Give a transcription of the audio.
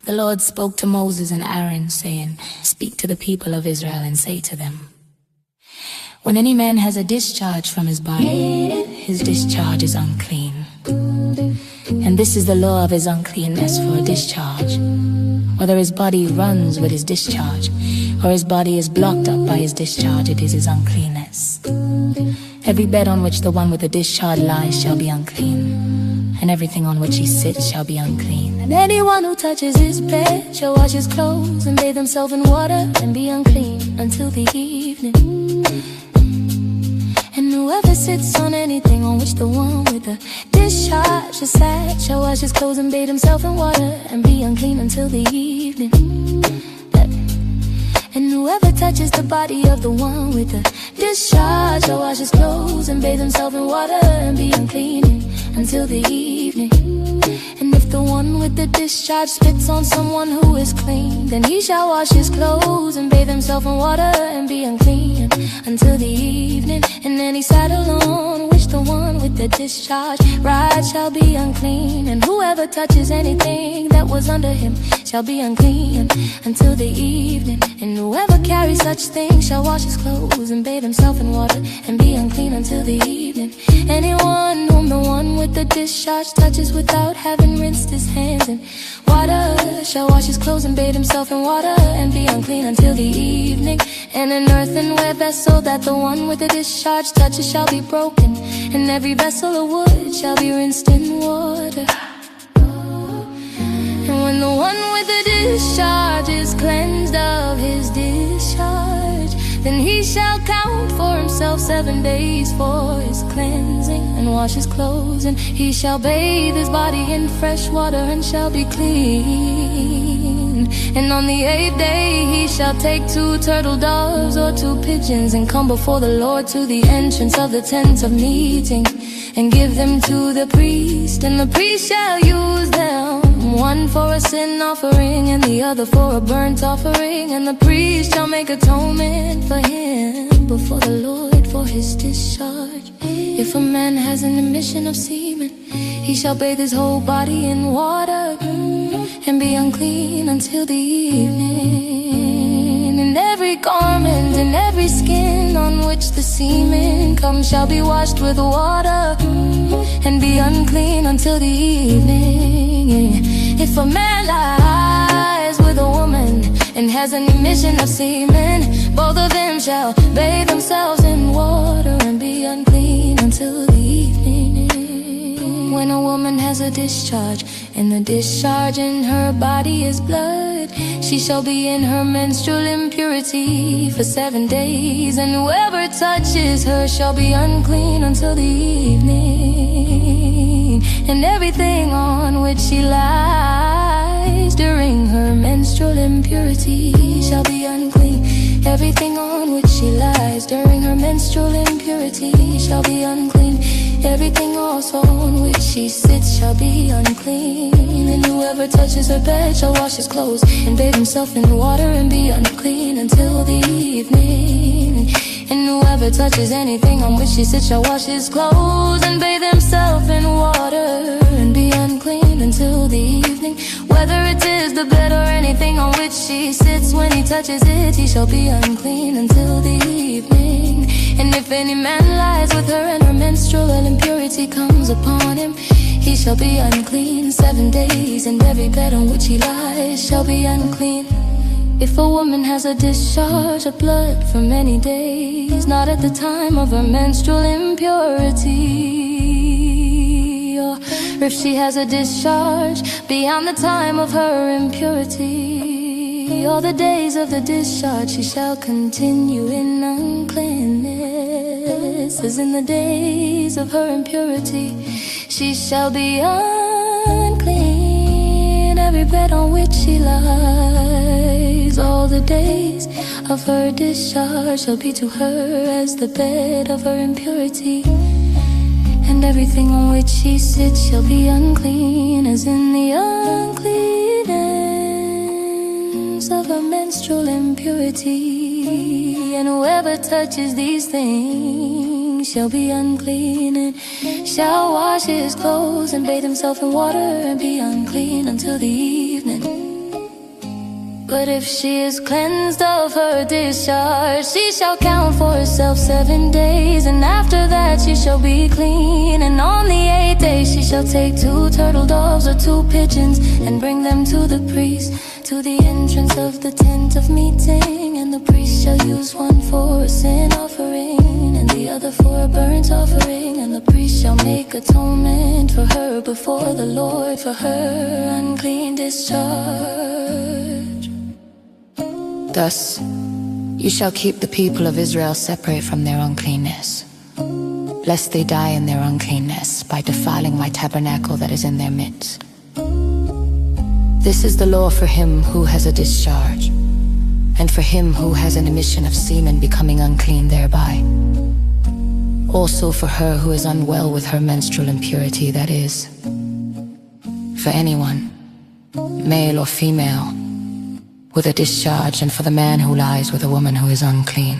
The Lord spoke to Moses and Aaron, saying, Speak to the people of Israel and say to them, When any man has a discharge from his body, his discharge is unclean. And this is the law of his uncleanness for a discharge. Whether his body runs with his discharge, or his body is blocked up by his discharge, it is his uncleanness. Every bed on which the one with the discharge lies shall be unclean, and everything on which he sits shall be unclean. And anyone who touches his bed shall wash his clothes and bathe himself in water and be unclean until the evening. And whoever sits on anything on which the one with the discharge is sat shall wash his clothes and bathe himself in water and be unclean until the evening. And whoever touches the body of the one with the discharge shall wash his clothes and bathe himself in water and be unclean until the evening. And if the one with the discharge spits on someone who is clean, then he shall wash his clothes and bathe himself in water and be unclean until the evening. And any saddle on which the one with the discharge rides shall be unclean. And whoever touches anything that was under him shall be unclean until the evening. And whoever carries such things shall wash his clothes and bathe himself in water and be unclean until the evening. Anyone whom the one with the discharge touches without having rinsed his hands in water shall wash his clothes and bathe himself in water and be unclean until the evening. And an earthenware vessel that the one with the discharge touches shall be broken, and every vessel of wood shall be rinsed in water. And when the one with the discharge is cleansed of his discharge, then he shall count for himself 7 days for his cleansing, and wash his clothes, and he shall bathe his body in fresh water and shall be clean. And on the 8th day he shall take 2 turtle doves or 2 pigeons and come before the Lord to the entrance of the tent of meeting, and give them to the priest, and the priest shall use them, one for a sin offering and the other for a burnt offering. And the priest shall make atonement for him before the Lord for his discharge. If a man has an emission of semen, he shall bathe his whole body in water and be unclean until the evening. And every garment and every skin on which the semen comes shall be washed with water and be unclean until the evening. If a man lies with a woman and has an emission of semen, both of them shall bathe themselves in water and be unclean until the evening. When a woman has a discharge, and the discharge in her body is blood, she shall be in her menstrual impurity for 7 days, and whoever touches her shall be unclean until the evening. And everything on which she lies during her menstrual impurity shall be unclean. Everything on which she lies during her menstrual impurity shall be unclean. Everything also on which she sits shall be unclean. And whoever touches her bed shall wash his clothes and bathe himself in water and be unclean until the evening. And whoever touches anything on which she sits shall wash his clothes and bathe himself in water and be unclean until the evening. Whether it is the bed or anything on which she sits, when he touches it, he shall be unclean until the evening. And if any man lies with her and her menstrual impurity comes upon him, he shall be unclean 7 days, and every bed on which he lies shall be unclean. If a woman has a discharge of blood for many days, not at the time of her menstrual impurity, or if she has a discharge beyond the time of her impurity, all the days of the discharge she shall continue in uncleanness, as in the days of her impurity she shall be unclean. Every bed on which she lies, all the days of her discharge shall be to her as the bed of her impurity, and everything on which she sits shall be unclean, as in the uncleanness of her menstrual impurity. And whoever touches these things shall be unclean, and shall wash his clothes and bathe himself in water and be unclean until the evening. But if she is cleansed of her discharge, she shall count for herself 7 days, and after that she shall be clean. And on the 8th day she shall take 2 turtle doves or 2 pigeons, and bring them to the priest, to the entrance of the tent of meeting. And the priest shall use one for a sin offering, and the other for a burnt offering. And the priest shall make atonement for her before the Lord for her unclean discharge. Thus, you shall keep the people of Israel separate from their uncleanness, lest they die in their uncleanness by defiling my tabernacle that is in their midst. This is the law for him who has a discharge, and for him who has an emission of semen becoming unclean thereby. Also for her who is unwell with her menstrual impurity, that is, for anyone, male or female, with a discharge, and for the man who lies with a woman who is unclean.